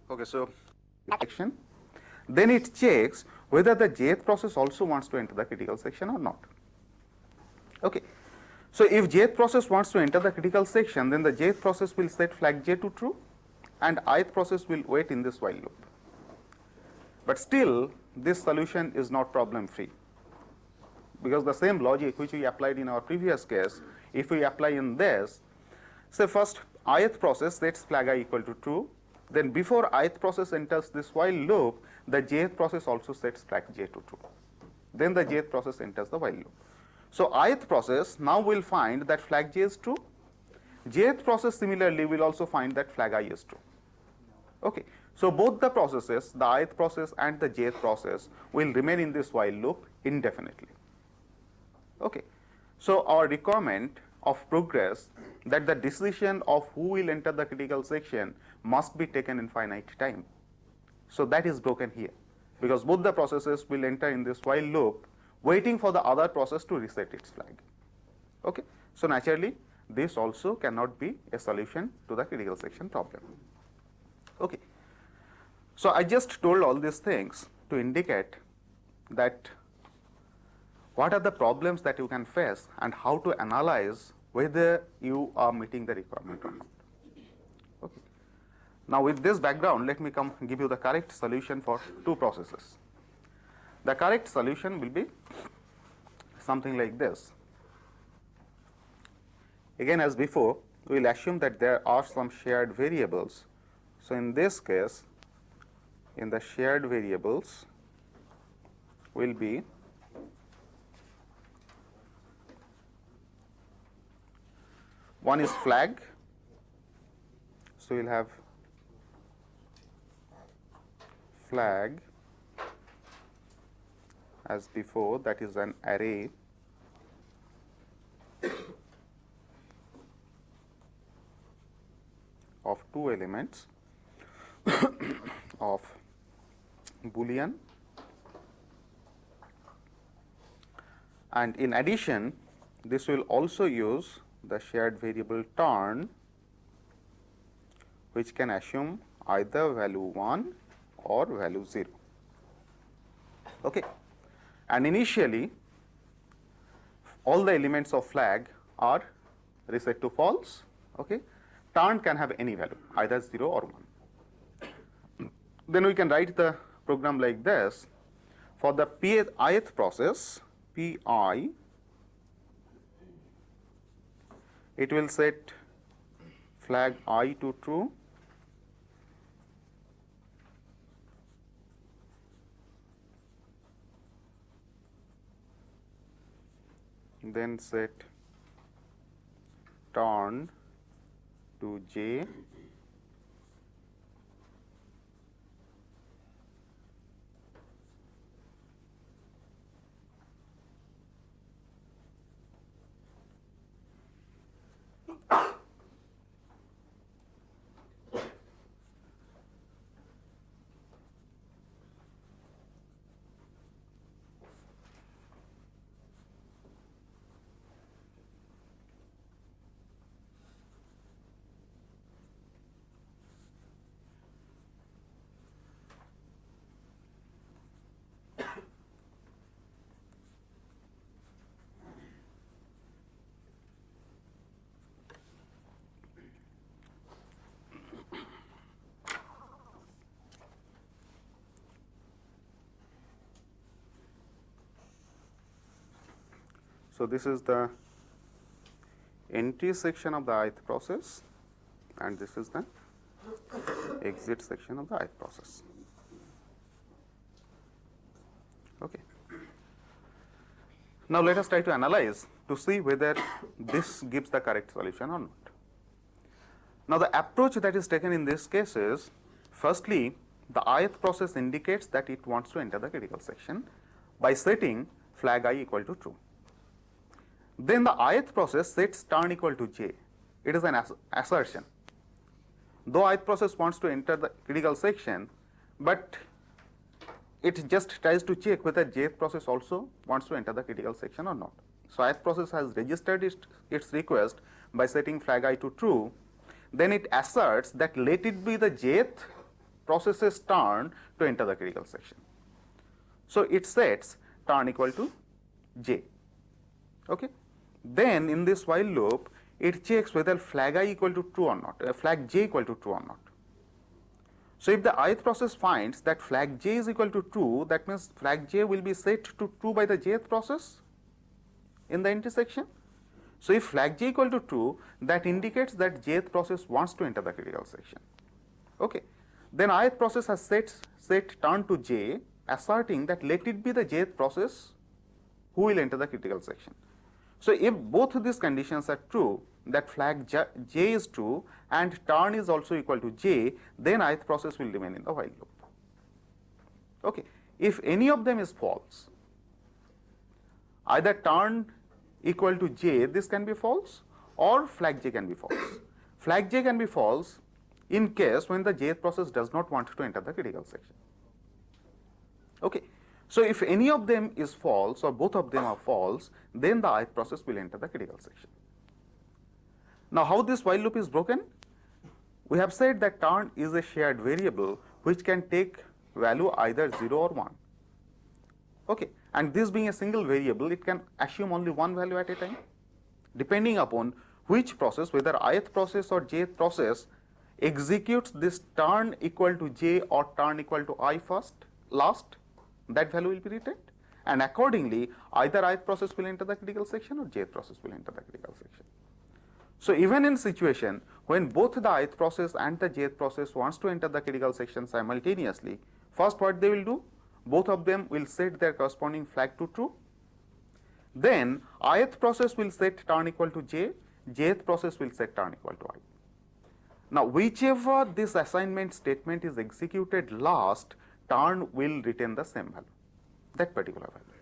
Okay, so section, then it checks whether the jth process also wants to enter the critical section or not. Okay, so if jth process wants to enter the critical section, then the jth process will set flag j to true, and ith process will wait in this while loop. But still, this solution is not problem free, because the same logic which we applied in our previous case, if we apply in this, say first ith process sets flag I equal to true, then before ith process enters this while loop, the jth process also sets flag j to true. Then the jth process enters the while loop. So ith process now will find that flag j is true. Jth process similarly will also find that flag I is true. Okay. So both the processes, the ith process and the jth process, will remain in this while loop indefinitely. Okay. So our requirement of progress that the decision of who will enter the critical section must be taken in finite time. So that is broken here, because both the processes will enter in this while loop waiting for the other process to reset its flag. Okay. So naturally, this also cannot be a solution to the critical section problem. Okay. So I just told all these things to indicate that what are the problems that you can face and how to analyze whether you are meeting the requirement or not. Okay. Now with this background, let me give you the correct solution for two processes. The correct solution will be something like this. Again, as before, we will assume that there are some shared variables. So in this case, in the shared variables will be one is flag, so we'll have flag as before, that is an array of two elements of Boolean, and in addition this will also use the shared variable turn, which can assume either value 1 or value 0. Okay. And initially all the elements of flag are reset to false. Okay. Turn can have any value, either 0 or 1. Then we can write the program like this. For the ith process, pi, it will set flag I to true, then set turn to j, So this is the entry section of the ith process, and this is the exit section of the ith process. Okay. Now let us try to analyze to see whether this gives the correct solution or not. Now the approach that is taken in this case is, firstly, the ith process indicates that it wants to enter the critical section by setting flag I equal to true. Then the ith process sets turn equal to j. It is an assertion. Though ith process wants to enter the critical section, but it just tries to check whether jth process also wants to enter the critical section or not. So ith process has registered its request by setting flag I to true. Then it asserts that let it be the jth process's turn to enter the critical section. So it sets turn equal to j. Okay. Then in this while loop, it checks whether flag I equal to true or not, flag j equal to true or not. So if the ith process finds that flag j is equal to true, that means flag j will be set to true by the jth process in the intersection. So if flag j equal to true, that indicates that jth process wants to enter the critical section. Okay. Then ith process has set turn to j, asserting that let it be the jth process who will enter the critical section. So if both of these conditions are true, that flag j is true and turn is also equal to j, then ith process will remain in the while loop. Okay. If any of them is false, either turn equal to j, this can be false, or flag j can be false. Flag j can be false in case when the jth process does not want to enter the critical section. Okay. So if any of them is false or both of them are false, then the ith process will enter the critical section. Now how this while loop is broken? We have said that turn is a shared variable which can take value either 0 or 1. Okay. And this being a single variable, it can assume only one value at a time, depending upon which process, whether ith process or jth process, executes this turn equal to j or turn equal to I last, that value will be returned. And accordingly, either ith process will enter the critical section or jth process will enter the critical section. So even in situation when both the ith process and the jth process wants to enter the critical section simultaneously, first what they will do, both of them will set their corresponding flag to true. Then ith process will set turn equal to j, jth process will set turn equal to I. Now whichever this assignment statement is executed last, turn will retain the same value, that particular value.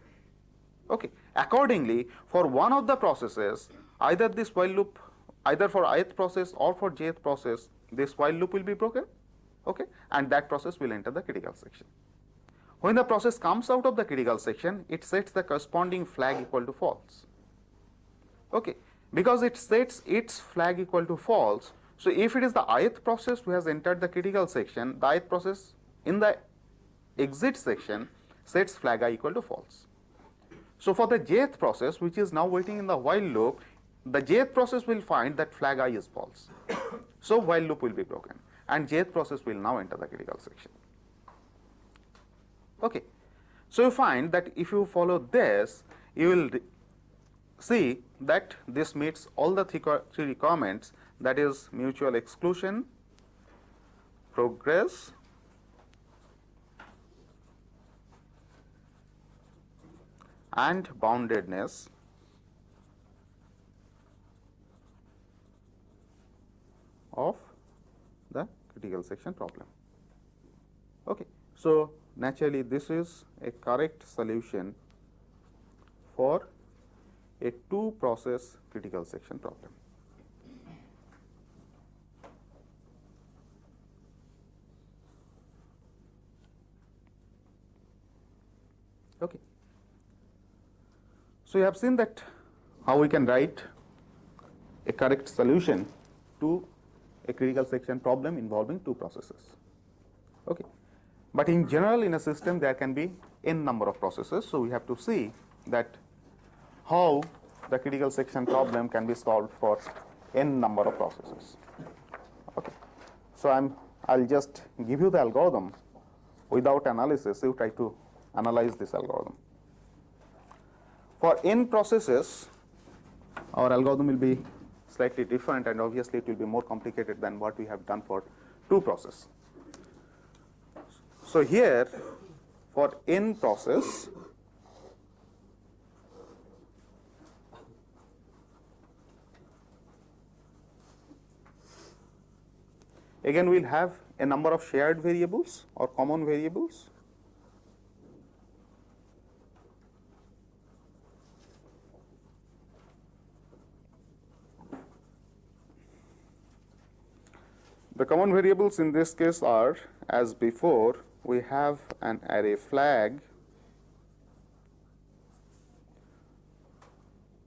Okay. Accordingly, for one of the processes, either this while loop, either for ith process or for jth process, this while loop will be broken. Okay. And that process will enter the critical section. When the process comes out of the critical section, it sets the corresponding flag equal to false. Okay. Because it sets its flag equal to false, so if it is the ith process who has entered the critical section, the ith process in the exit section sets flag I equal to false. So for the jth process, which is now waiting in the while loop, the jth process will find that flag I is false. So while loop will be broken and jth process will now enter the critical section. Okay. So you find that if you follow this, you will see that this meets all the three requirements, that is mutual exclusion, progress, and boundedness of the critical section problem. Okay. So naturally this is a correct solution for a two-process critical section problem. Okay. So you have seen that how we can write a correct solution to a critical section problem involving two processes. Okay. But in general, in a system there can be n number of processes, so we have to see that how the critical section problem can be solved for n number of processes. Okay. So I'll just give you the algorithm without analysis. You try to analyze this algorithm. For n processes, our algorithm will be slightly different, and obviously it will be more complicated than what we have done for 2 process. So here, for n process, again we will have a number of shared variables or common variables. The common variables in this case are, as before, we have an array flag.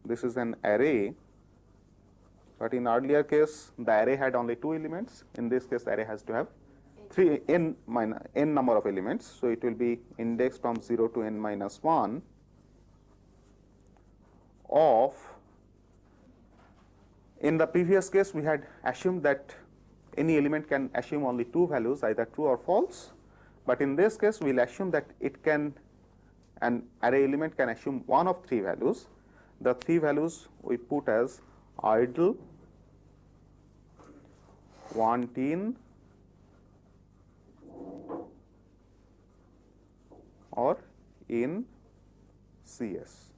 This is an array, but in earlier case, the array had only 2 elements. In this case, the array has to have n number of elements. So it will be indexed from 0 to n minus 1 of, in the previous case, we had assumed that any element can assume only 2 values, either true or false. But in this case, we'll assume that it can, an array element can assume one of 3 values. The 3 values we put as idle, wanting, or in CS.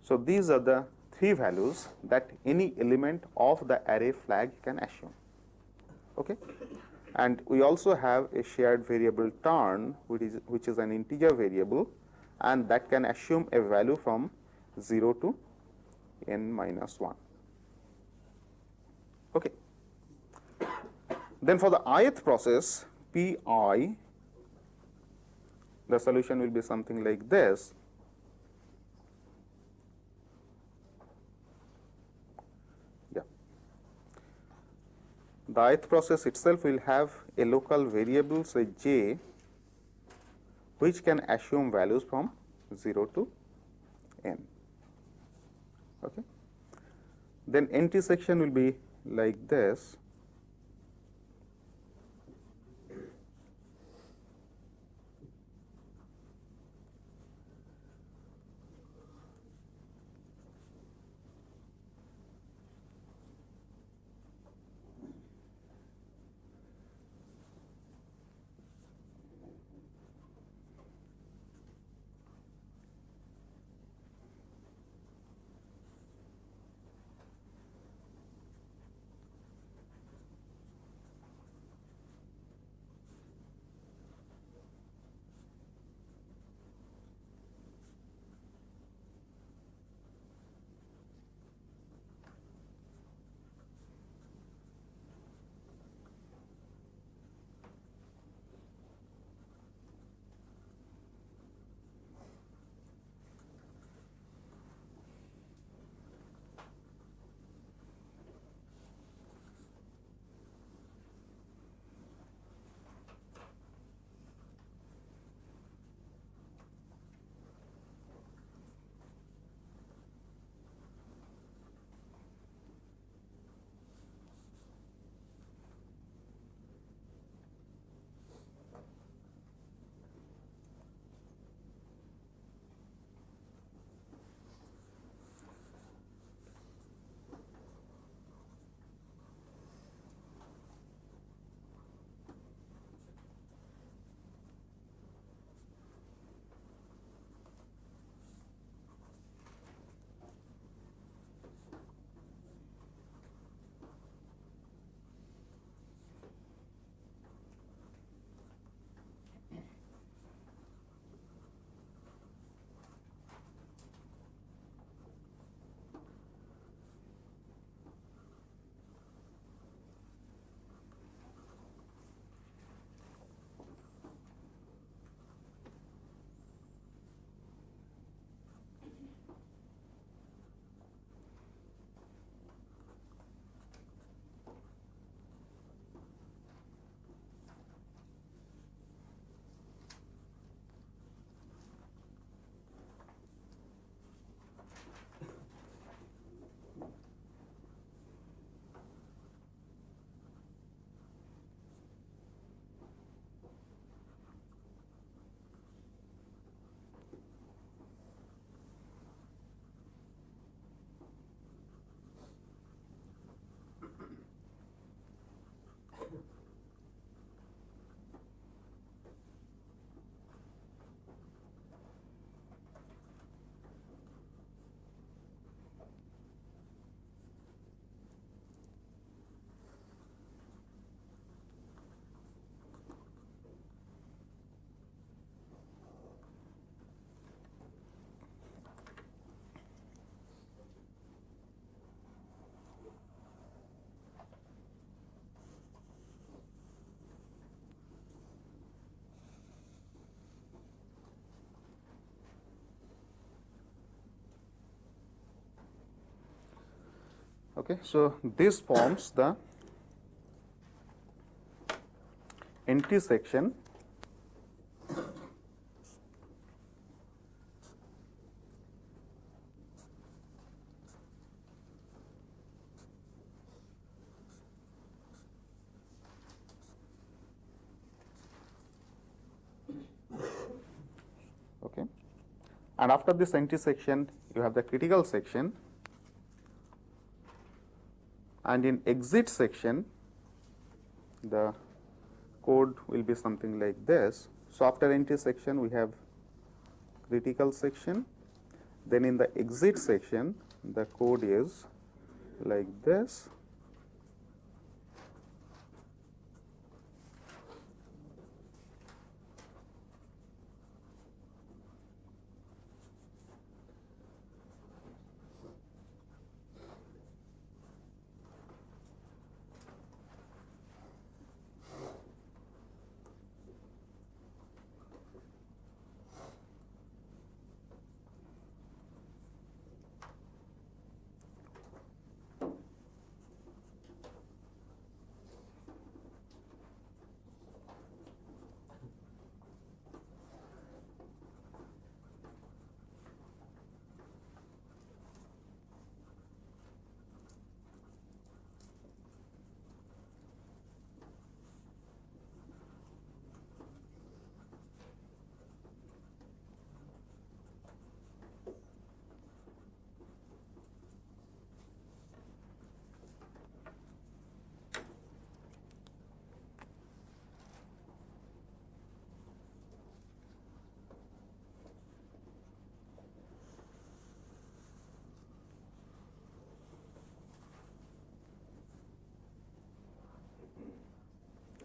So these are the 3 values that any element of the array flag can assume. Okay? And we also have a shared variable turn, which is an integer variable, and that can assume a value from 0 to n minus 1. Okay. Then for the ith process, Pi, the solution will be something like this. The ith process itself will have a local variable, say j, which can assume values from 0 to n. Okay. Then nth section will be like this. Okay, so this forms the entry section okay, and after this entry section you have the critical section, and in exit section the code will be something like this. So after entry section we have critical section, then in the exit section the code is like this.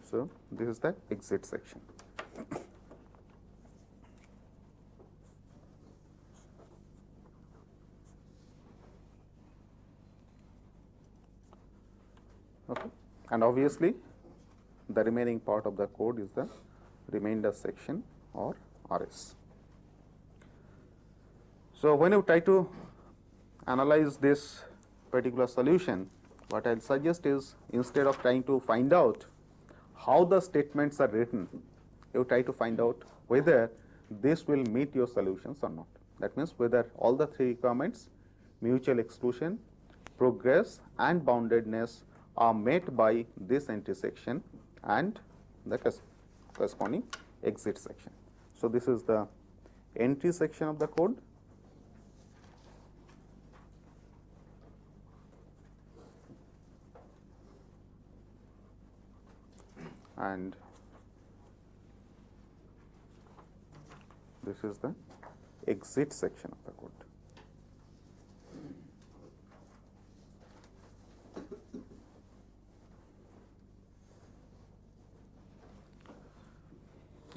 So this is the exit section. Okay, and obviously the remaining part of the code is the remainder section or RS. So when you try to analyze this particular solution, what I'll suggest is, instead of trying to find out how the statements are written, you try to find out whether this will meet your solutions or not. That means whether all the three requirements, mutual exclusion, progress and boundedness, are met by this entry section and the corresponding exit section. So this is the entry section of the code. And this is the exit section of the code.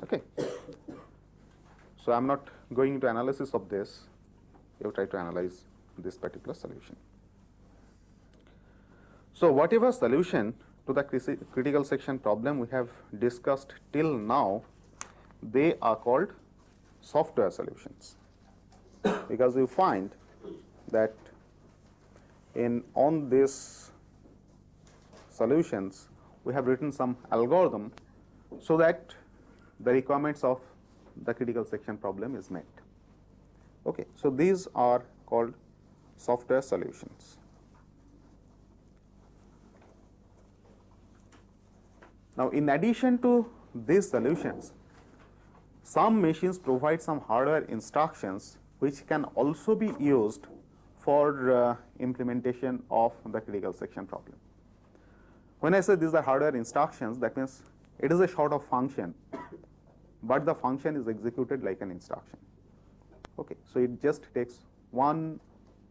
Okay. So I'm not going into analysis of this. You try to analyze this particular solution. So whatever solution to the critical section problem we have discussed till now, they are called software solutions, because you find that on these solutions we have written some algorithm so that the requirements of the critical section problem is met. Okay, so these are called software solutions. Now, in addition to these solutions, some machines provide some hardware instructions which can also be used for implementation of the critical section problem. When I say these are hardware instructions, that means it is a sort of function, but the function is executed like an instruction. Okay, so it just takes one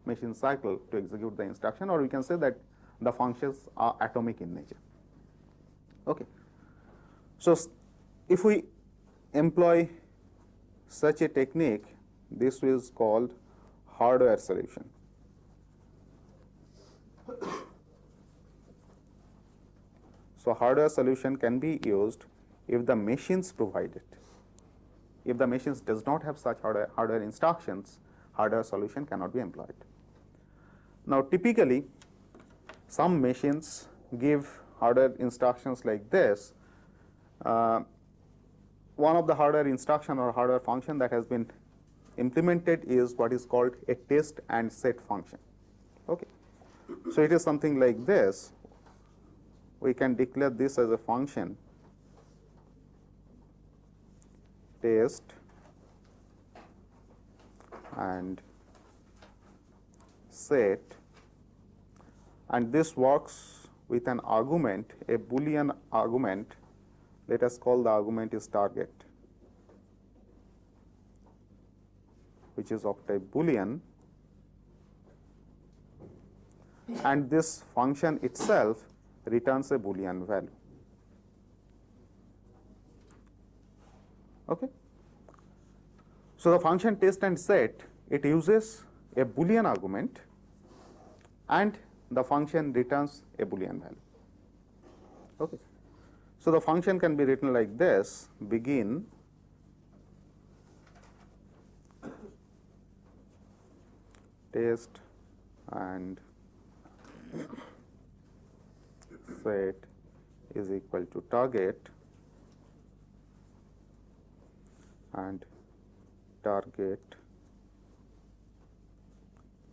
machine cycle to execute the instruction, or we can say that the functions are atomic in nature. Okay, so if we employ such a technique, this is called hardware solution. So hardware solution can be used if the machines provide it. If the machines does not have such hardware instructions, hardware solution cannot be employed. Now typically, some machines give hardware instructions like this. One of the hardware instruction or hardware function that has been implemented is what is called a test and set function. Okay. So it is something like this. We can declare this as a function, test and set, and this works with an argument, a Boolean argument. Let us call the argument is target, which is of type Boolean, and this function itself returns a Boolean value. Okay. So the function test and set, it uses a Boolean argument and the function returns a Boolean value. Okay. So the function can be written like this: begin test and set is equal to target, and target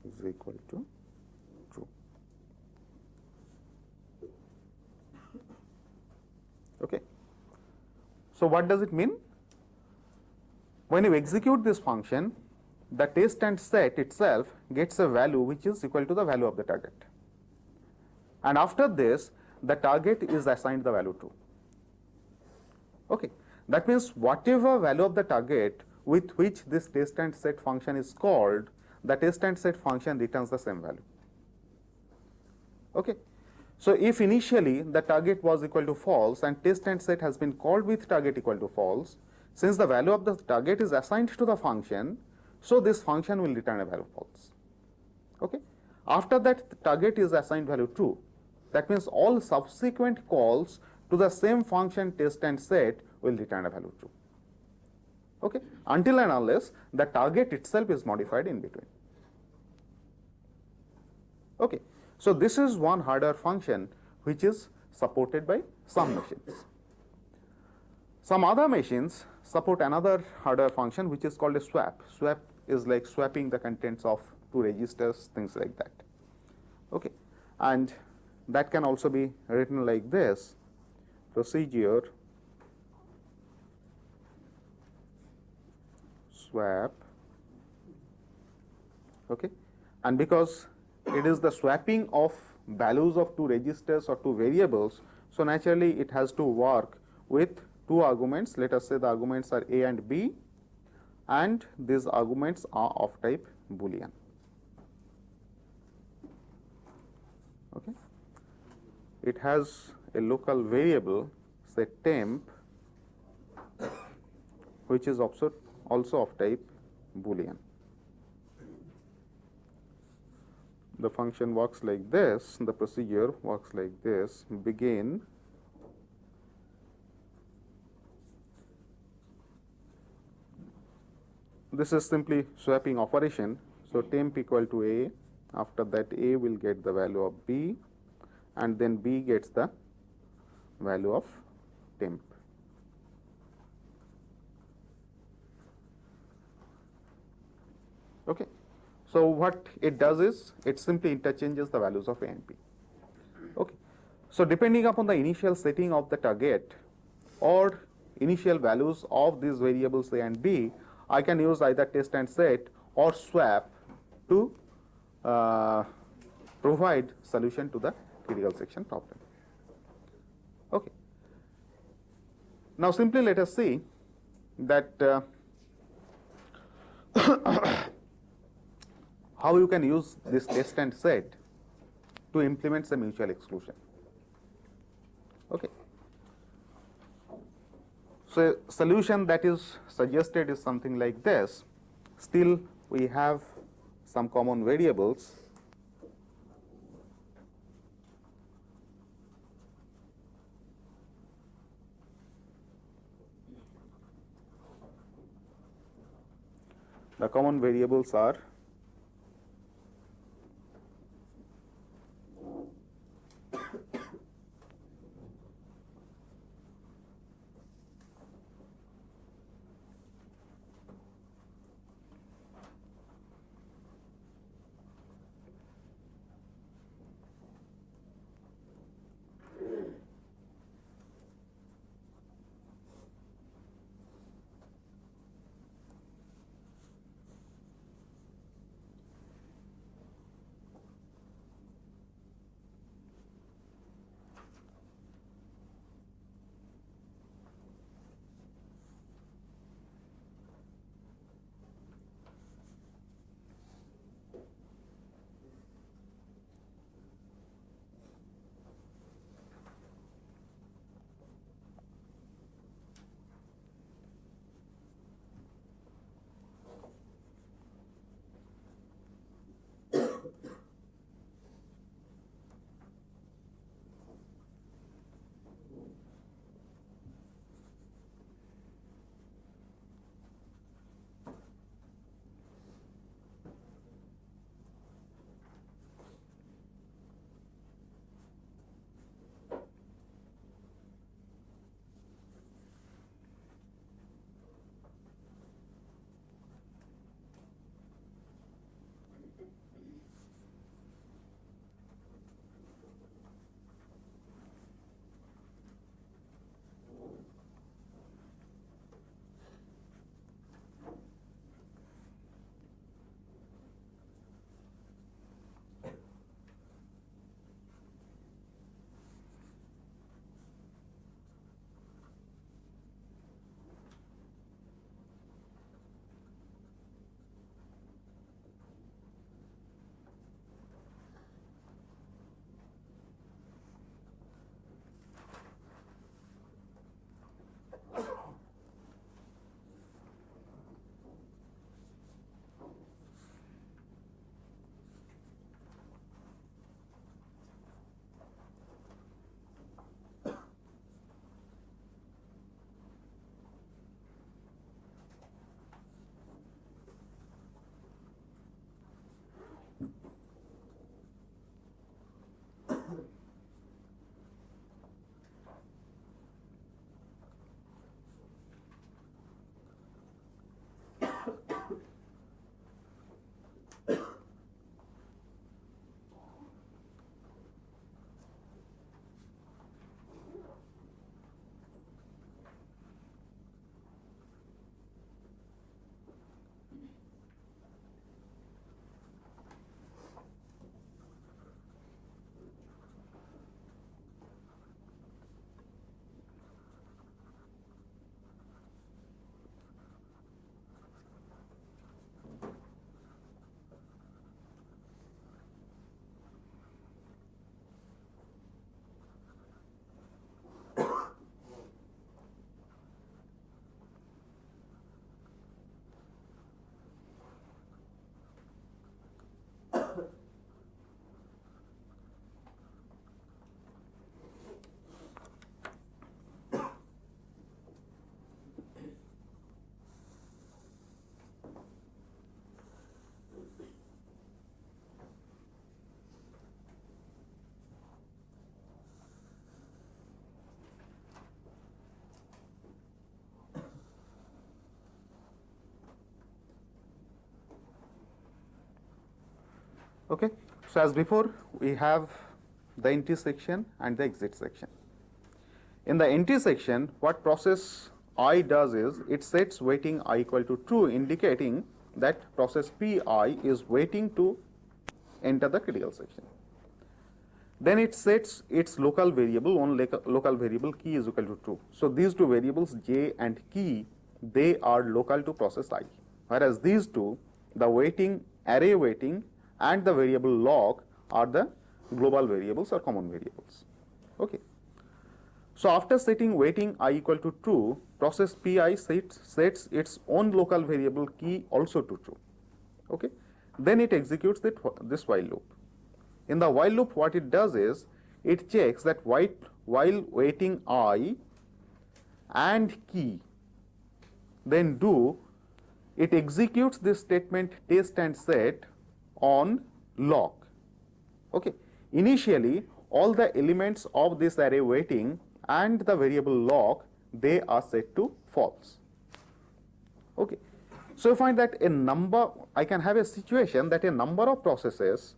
is equal to true. Okay. So what does it mean? When you execute this function, the test and set itself gets a value which is equal to the value of the target. And after this, the target is assigned the value true. Okay. That means whatever value of the target with which this test and set function is called, the test and set function returns the same value. Okay. So if initially the target was equal to false and test and set has been called with target equal to false, since the value of the target is assigned to the function, so this function will return a value false. Okay. After that, the target is assigned value true. That means all subsequent calls to the same function test and set will return a value true. Okay. Until and unless the target itself is modified in between. Okay. So this is one hardware function which is supported by some machines. Some other machines support another hardware function which is called a swap. Swap is like swapping the contents of two registers, things like that. Okay. And that can also be written like this: procedure swap. Okay. And because it is the swapping of values of two registers or two variables, so naturally it has to work with two arguments. Let us say the arguments are A and B, and these arguments are of type Boolean. Okay. It has a local variable, say temp, which is also of type Boolean. The function works like this, the procedure works like this: begin this is simply swapping operation. So temp equal to A, after that A will get the value of B, and then B gets the value of temp. Okay. So what it does is it simply interchanges the values of A and B. Okay. So depending upon the initial setting of the target or initial values of these variables A and B, I can use either test and set or swap to provide solution to the critical section problem. Okay. Now simply let us see that how you can use this test and set to implement some mutual exclusion. Okay. So a solution that is suggested is something like this. Still we have some common variables. The common variables are Okay. So as before, we have the entry section and the exit section. In the entry section, what process I does is it sets waiting I equal to true, indicating that process Pi is waiting to enter the critical section. Then it sets its local variable, one local variable key is equal to true. So these two variables j and key, they are local to process I, whereas these two, the waiting, array waiting and the variable log are the global variables or common variables. Okay. So after setting waiting I equal to true, process Pi sets its own local variable key also to true. Okay. Then it executes this while loop. In the while loop, what it does is it checks that while waiting I and key, then it executes this statement test and set on log. Okay. Initially, all the elements of this array waiting and the variable log, they are set to false. Okay. So you find that I can have a situation that a number of processes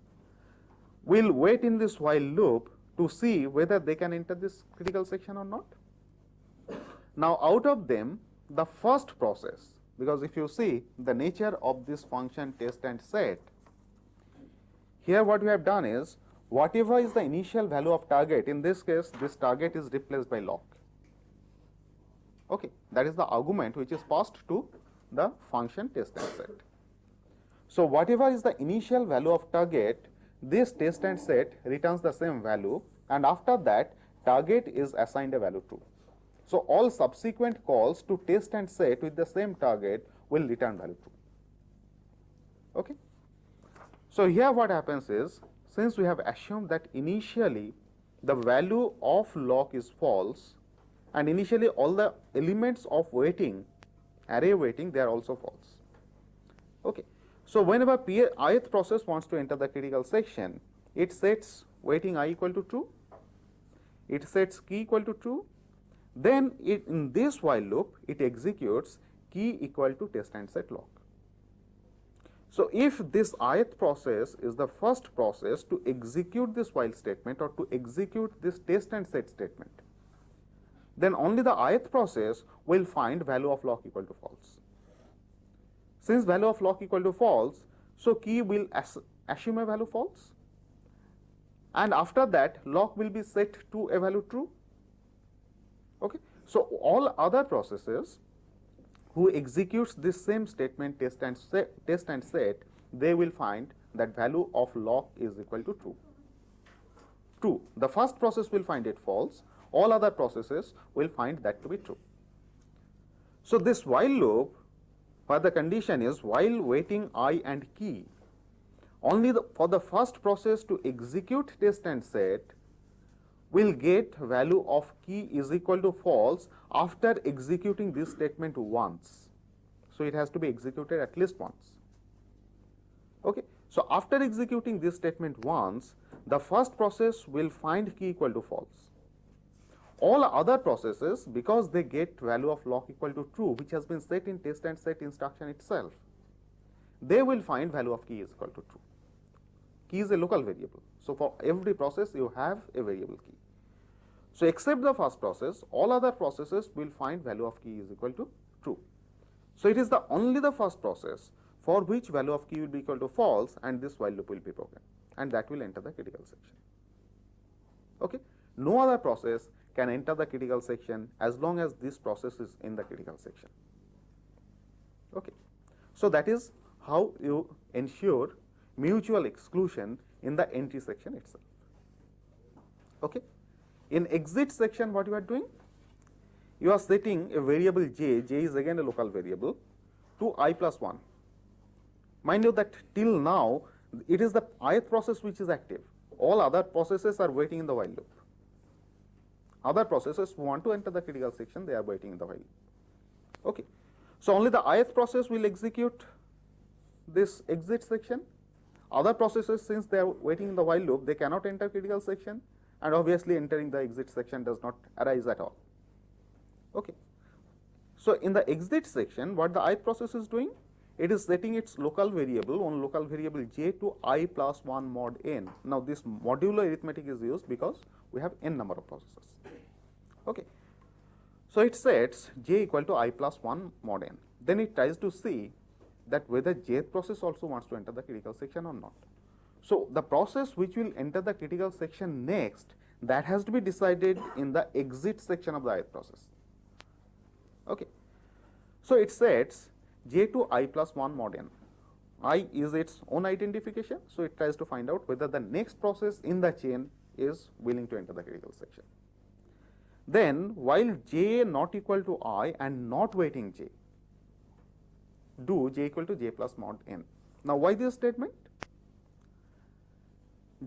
will wait in this while loop to see whether they can enter this critical section or not. Now out of them, the first process, because if you see the nature of this function test and set, here what we have done is whatever is the initial value of target, in this case this target is replaced by log. Okay, that is the argument which is passed to the function test and set. So whatever is the initial value of target, this test and set returns the same value, and after that target is assigned a value true. So all subsequent calls to test and set with the same target will return value true. Okay. So here what happens is, since we have assumed that initially the value of log is false, and initially all the elements of waiting, array waiting, they are also false. Okay. So whenever ith process wants to enter the critical section, it sets waiting I equal to true, it sets key equal to true, then in this while loop it executes key equal to test and set log. So if this ith process is the first process to execute this while statement or to execute this test and set statement, then only the ith process will find value of log equal to false. Since value of log equal to false, so key will assume a value false, and after that log will be set to a value true. Okay. So all other processes who executes this same statement test and set, they will find that value of log is equal to true. True. The first process will find it false, all other processes will find that to be true. So this while loop, where the condition is while waiting I and key, only for the first process to execute test and set will get value of key is equal to false after executing this statement once. So it has to be executed at least once. Okay. So after executing this statement once, the first process will find key equal to false. All other processes, because they get value of log equal to true, which has been set in test and set instruction itself, they will find value of key is equal to true. Key is a local variable. So for every process you have a variable key. So except the first process, all other processes will find value of key is equal to true. So it is only the first process for which value of key will be equal to false, and this while loop will be broken, and that will enter the critical section. Okay. No other process can enter the critical section as long as this process is in the critical section. Okay. So that is how you ensure mutual exclusion in the entry section itself. Okay. In exit section, what you are doing? You are setting a variable j is again a local variable, to I plus 1. Mind you that till now it is the ith process which is active. All other processes are waiting in the while loop. Other processes who want to enter the critical section, they are waiting in the while. Okay. So only the ith process will execute this exit section. Other processes, since they are waiting in the while loop, they cannot enter critical section, and obviously entering the exit section does not arise at all. Okay. So in the exit section, what the ith process is doing? it is setting its local variable on local variable j to I plus 1 mod n. Now, this modulo arithmetic is used because we have n number of processes. Okay. So, it sets j equal to I plus 1 mod n. Then it tries to see that whether jth process also wants to enter the critical section or not. So, the process which will enter the critical section next, that has to be decided in the exit section of the ith process. Okay. So, it sets j to I plus 1 mod n. I is its own identification. So, it tries to find out whether the next process in the chain is willing to enter the critical section. Then, while j not equal to I and not waiting j, do j equal to j plus mod n. Now, why this statement?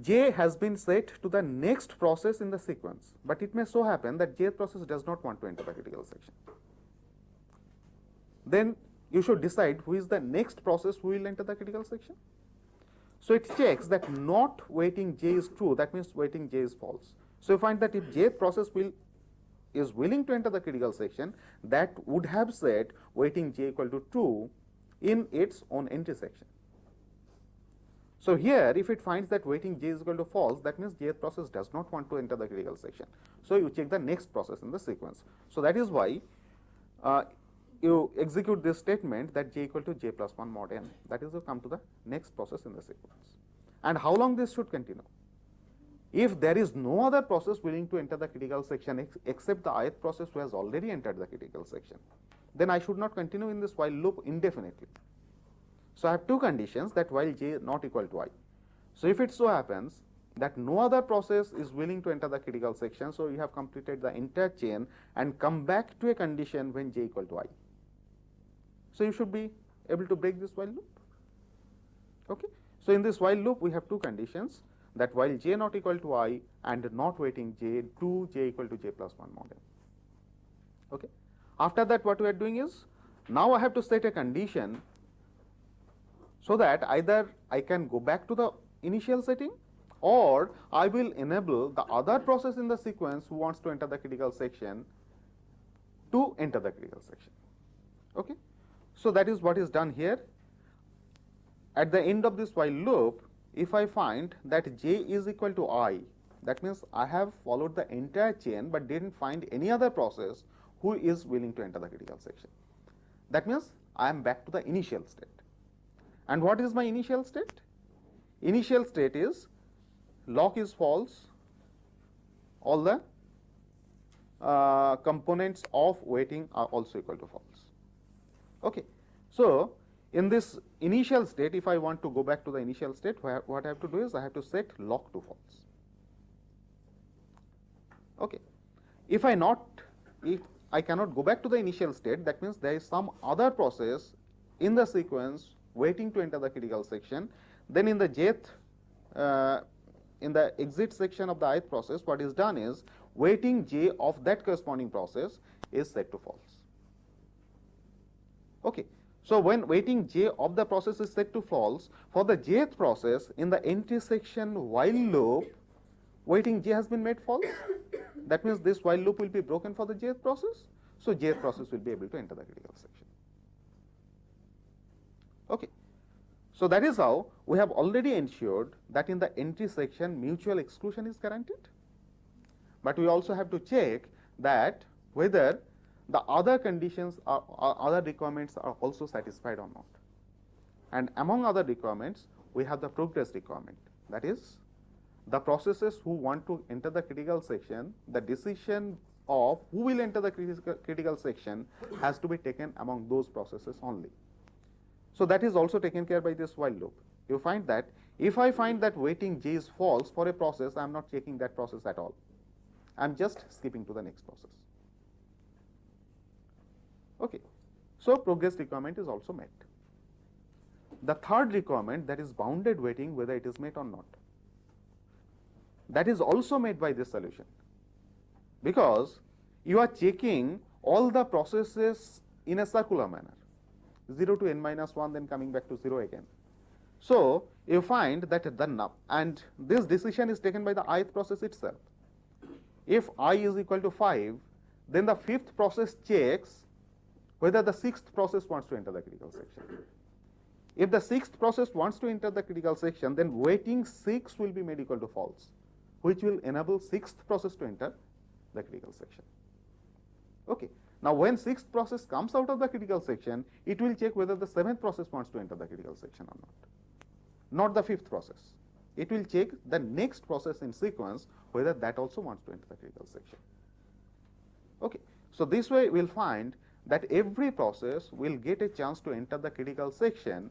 J has been set to the next process in the sequence, but it may so happen that jth process does not want to enter the critical section. Then you should decide who is the next process who will enter the critical section. So, it checks that not waiting j is true, that means waiting j is false. So, you find that if jth process is willing to enter the critical section, that would have set waiting j equal to true in its own entry section. So, here if it finds that waiting j is equal to false, that means jth process does not want to enter the critical section. So, you check the next process in the sequence. So, that is why you execute this statement that j equal to j plus 1 mod n, that is, you come to the next process in the sequence. And how long this should continue? If there is no other process willing to enter the critical section except the ith process who has already entered the critical section, then I should not continue in this while loop indefinitely. So, I have two conditions, that while j not equal to I. So, if it so happens that no other process is willing to enter the critical section, so you have completed the entire chain and come back to a condition when j equal to I. So, you should be able to break this while loop. Okay. So, in this while loop we have two conditions, that while j not equal to I and not waiting j, do j equal to j plus 1 mod n. Okay. After that, what we are doing is, now I have to set a condition so that either I can go back to the initial setting, or I will enable the other process in the sequence who wants to enter the critical section to enter the critical section. Okay. So, that is what is done here. At the end of this while loop, if I find that j is equal to I, that means I have followed the entire chain but did not find any other process who is willing to enter the critical section. That means I am back to the initial state. And what is my initial state? Initial state is lock is false, all the components of waiting are also equal to false. Okay. So, in this initial state, if I want to go back to the initial state, what I have to do is I have to set lock to false. Okay. If I cannot go back to the initial state, that means there is some other process in the sequence waiting to enter the critical section. Then in the jth, in the exit section of the ith process, what is done is waiting j of that corresponding process is set to false. Okay. So, when waiting j of the process is set to false, for the jth process in the entry section while loop, waiting j has been made false. That means this while loop will be broken for the jth process. So, jth process will be able to enter the critical section. Okay. So, that is how we have already ensured that in the entry section mutual exclusion is guaranteed. But we also have to check that whether the other conditions or other requirements are also satisfied or not. And among other requirements, we have the progress requirement. That is, the processes who want to enter the critical section, the decision of who will enter the critical section has to be taken among those processes only. So, that is also taken care by this while loop. You find that if I find that waiting j is false for a process, I am not checking that process at all. I am just skipping to the next process. Okay. So, progress requirement is also met. The third requirement, that is bounded waiting, whether it is met or not, that is also met by this solution, because you are checking all the processes in a circular manner, 0 to n minus 1, then coming back to 0 again. So, you find that and this decision is taken by the ith process itself. If I is equal to 5, then the fifth process checks whether the sixth process wants to enter the critical section. If the sixth process wants to enter the critical section, then waiting 6 will be made equal to false, which will enable sixth process to enter the critical section. Okay. Now, when sixth process comes out of the critical section, it will check whether the seventh process wants to enter the critical section or not the fifth process. It will check the next process in sequence whether that also wants to enter the critical section. Okay. So, this way we will find that every process will get a chance to enter the critical section,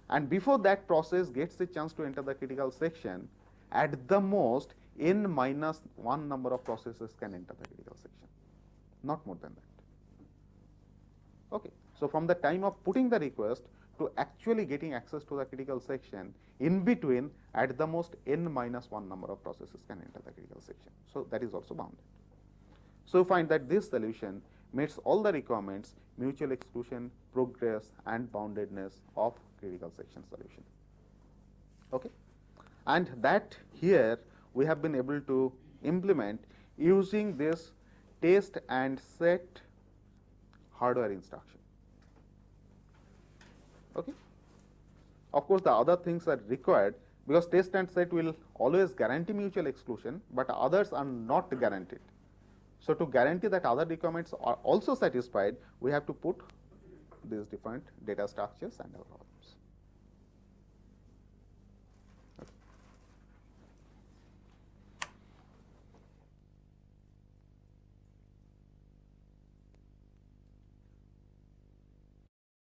and before that process gets a chance to enter the critical section, at the most n minus 1 number of processes can enter the critical section, not more than that. Okay. So, from the time of putting the request to actually getting access to the critical section, in between at the most n minus 1 number of processes can enter the critical section. So, that is also bounded. So, you find that this solution meets all the requirements, mutual exclusion, progress and boundedness of critical section solution. Okay. And that here we have been able to implement using this test and set hardware instruction. Okay. Of course, the other things are required, because test and set will always guarantee mutual exclusion, but others are not guaranteed. So, to guarantee that other requirements are also satisfied, we have to put these different data structures and algorithms.